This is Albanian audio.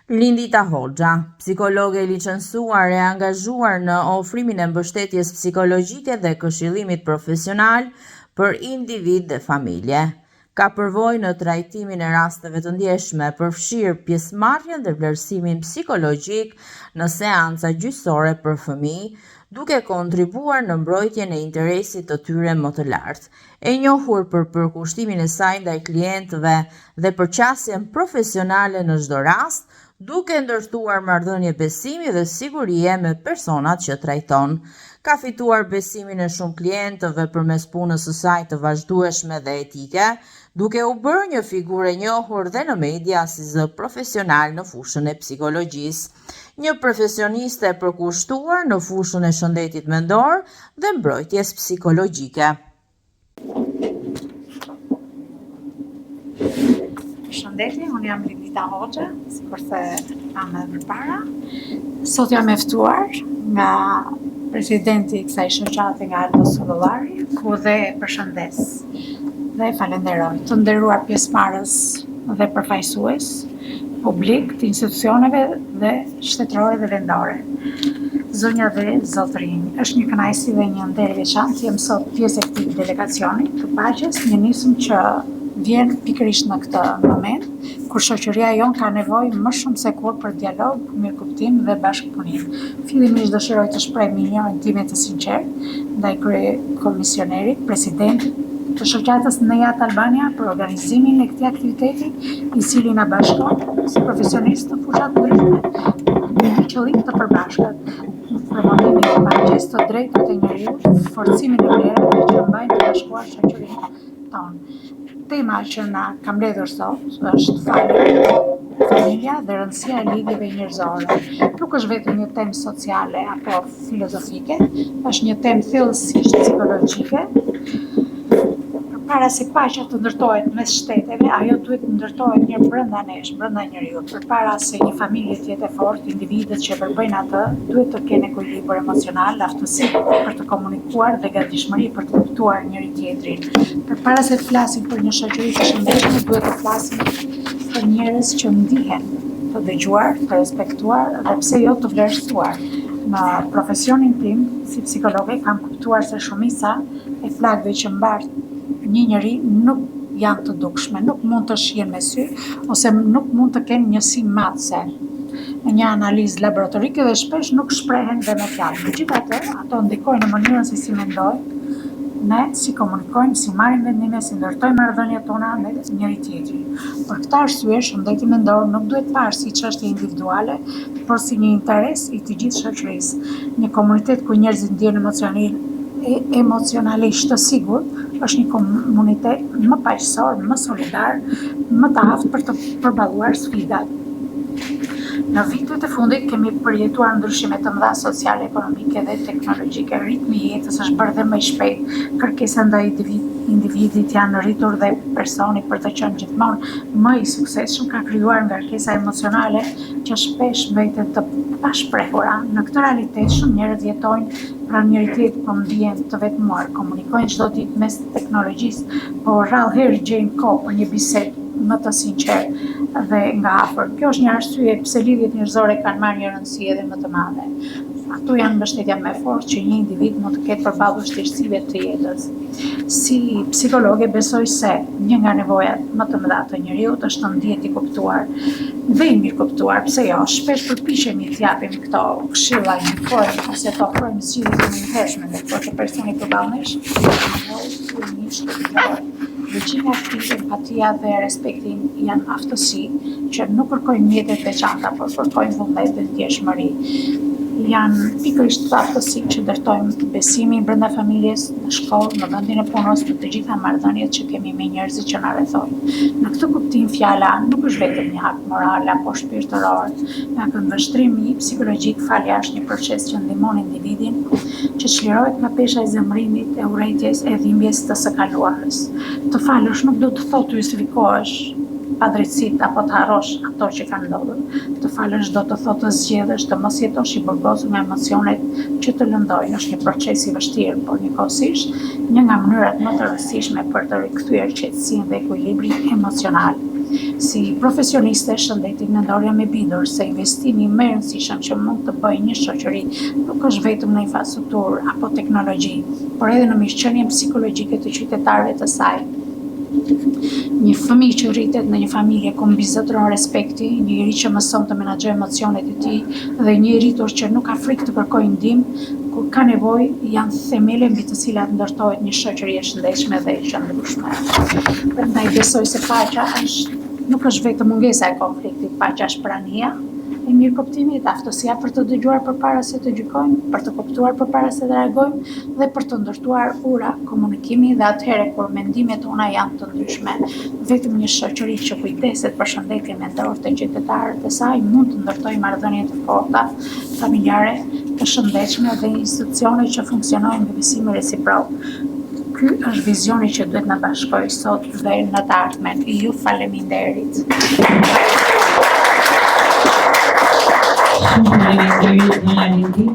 Lindita Hoxha, psikologe e licencuar e angazhuar në ofrimin e mbështetjes psikologjike dhe këshillimit profesional për individ dhe familje. Ka përvojë në trajtimin e rasteve të ndjeshme, përfshirë pjesëmarrjen dhe vlerësimin psikologjik në seanca gjyqësore për fëmijë, duke kontribuar në mbrojtjen e interesit të tyre më të lartë. E njohur për përkushtimin e saj ndaj klientëve dhe për qasjen profesionale në çdo rast, duke ndërtuar marrëdhënie besimi dhe sigurie me personat që trajton. Ka fituar besimin e shumë klientëve përmes punës së saj të vazhdueshme dhe etike, duke u bërë një figurë e njohur dhe në media si zë profesional në fushën e psikologjisë. Një profesioniste e përkushtuar në fushën e shëndetit mendor dhe mbrojtjes psikologjike. Shëndetje, unë jam Lindita Hoxha, sikurse kam edhe përpara. Sot jam e ftuar nga presidenti i kësaj shoqate, nga Aldo Sollari, ku dhe përshëndes dhe falenderoj të nderuar pjesëmarrës dhe përfaqësues publik të institucioneve dhe shtetërore dhe vendore. Zonja dhe zotërinj, është një kënaqësi dhe një nder i veçantë jem sot pjesë e këtij delegacioni të paqes, një nismë që vjen pikërisht në këtë moment, kur shoqëria jon ka nevojë më shumë se kur për dialog, mirëkuptim dhe bashkëpunim. Fillimisht dëshiroj të shpreh minjorin time të sinqert ndaj kryekomisionerit, presidentit të shoqatës Nejat Albania për organizimin e këtij aktiviteti, i cili na bashkon si profesionistë të fushat ndryshme me një qëllim të përbashkët, promovimin e paqes, të drejtave të njerëzit, forcimin e vlerave që mbajnë të bashkuar shoqërinë tonë. Tema që na ka mbledhur sot është familja dhe rëndësia e lidhjeve njerëzore. Nuk është vetëm një temë sociale apo filozofike, është një temë thellësisht psikologjike. Para se paqja të ndërtohet mes shteteve, ajo duhet të ndërtohet një brenda nesh, brenda njeriut. Përpara se një familje të jetë e fortë, individët që përbëjnë atë duhet të kenë ekuilibër emocional, aftësi për të komunikuar dhe gatishmëri për të kuptuar njëri tjetrin. Përpara se të flasim për një shoqëri të shëndetshme, duhet të flasim për njerëz që ndihen të dëgjuar, të respektuar dhe pse jo të vlerësuar. Në profesionin tim si psikologe kam kuptuar se shumica e flakëve që mbart një njeri nuk janë të dukshme, nuk mund të shihen me sy, ose nuk mund të kenë njësi madhëse. Në një analizë laboratorike dhe shpesh nuk shprehen dhe me fjalë. Megjithatë, ato ndikojnë në mënyrën se si mendojnë, ne si komunikojmë, si marrim vendime, si ndërtojmë marrëdhëniet tona me njëri tjetrin. Për këtë arsye, shëndeti mendor nuk duhet parë si çështje individuale, por si një interes i të gjithë shoqërisë. Një komunitet ku njerëzit ndjehen emocionalisht të sigurt është një komunitet më paqësor, më solidar, më të aftë për të përballuar sfidat. Në vitet e fundit kemi përjetuar ndryshime të mëdha sociale, ekonomike dhe teknologjike. Ritmi i jetës është bërë dhe më i shpejt, kërkesa ndaj individit janë rritur dhe personi për të qenë gjithmonë më i suksesshëm ka krijuar ngarkesa emocionale që shpesh mbeten të pashprehura. Në këtë realitet shumë njerëz jetojnë pranë njëri tjetrit, po ndihen të vetmuar, komunikojnë çdo ditë mes teknologjisë, por rrallëherë gjejnë kohë për një bisedë më të sinqertë dhe nga afër. Kjo është një arsye pse lidhjet njerëzore kanë marrë një rëndësi edhe më të madhe. Ato janë mbështetja më e fortë që një individ mund të ketë përballë vështirësive të jetës. Si psikologe besoj se një nga nevojat më të mëdha të njeriut është të ndihet i kuptuar dhe i mirë kuptuar. Pse jo? Shpesh përpiqemi të japim këto këshilla, informojmë ose të ofrojmë zgjidhje të mëhershme me këto që personi përballë nesh, Veçimi aktiv, empatia dhe respekti janë aftësi që nuk kërkojnë mjete të veçanta, por kërkojnë vullnet dhe ndjeshmëri. Janë pikërisht të aftësi që ndërtojmë besimin brenda familjes, në shkollë, në vendin e punës, në të gjitha marrëdhëniet që kemi me njerëzit që na rrethojnë. Në këtë kuptim fjala nuk është vetëm një akt moral apo shpirtëror, me këndvështrimi psikologjik falja është një proces që ndihmon individin që çlirohet nga pesha e zemërimit, e urrëties, e dhimbjes të së kaluarës. Të falësh nuk do të thotë të justifikohesh padrejtësitë apo të harrosh ato që kanë ndodhur, të falësh do të thotë të zgjedhësh, të mos jetosh i burgosur nga emocionet që të lëndojnë. Është një proces i vështirë, por njëkohësisht një nga mënyrat më të rëndësishme për të rikthyer qetësinë dhe ekuilibrin emocional. Si profesioniste shëndetit mendor jam e bindur se investimi më i rëndësishëm që mund të bëjë një shoqëri nuk është vetëm në infrastrukturë apo teknologji, por edhe në mirëqenien psikologjike të qytetarëve të saj. Një fëmijë që rritet në një familje ku mbi zotëron respekti, një njeri që mëson të menaxhojë emocionet e tij dhe një i rritur që nuk ka frikë të kërkojë ndihmë kur ka nevojë, janë themele mbi të cilat ndërtohet një shoqëri e shëndetshme dhe e qëndrueshme. Prandaj besoj se paqja nuk është vetëm mungesa e konfliktit, paqja është prania e mirëkuptimit, aftësia për të dëgjuar përpara se të gjykojmë, për të kuptuar përpara se të reagojmë dhe për të ndërtuar ura komunikimi dhe atëherë kur mendimet tona janë të ndryshme. Vetëm një shoqëri që kujdeset për shëndetin mendor të qytetarëve të saj mund të ndërtojë marrëdhënie të forta, familjare, të shëndetshme dhe institucione që funksionojnë me besim reciprok. Ky është vizioni që duhet na bashkojë sot dhe në të ardhmen. Ju faleminderit. Shumë faleminderit, Nana Lindita.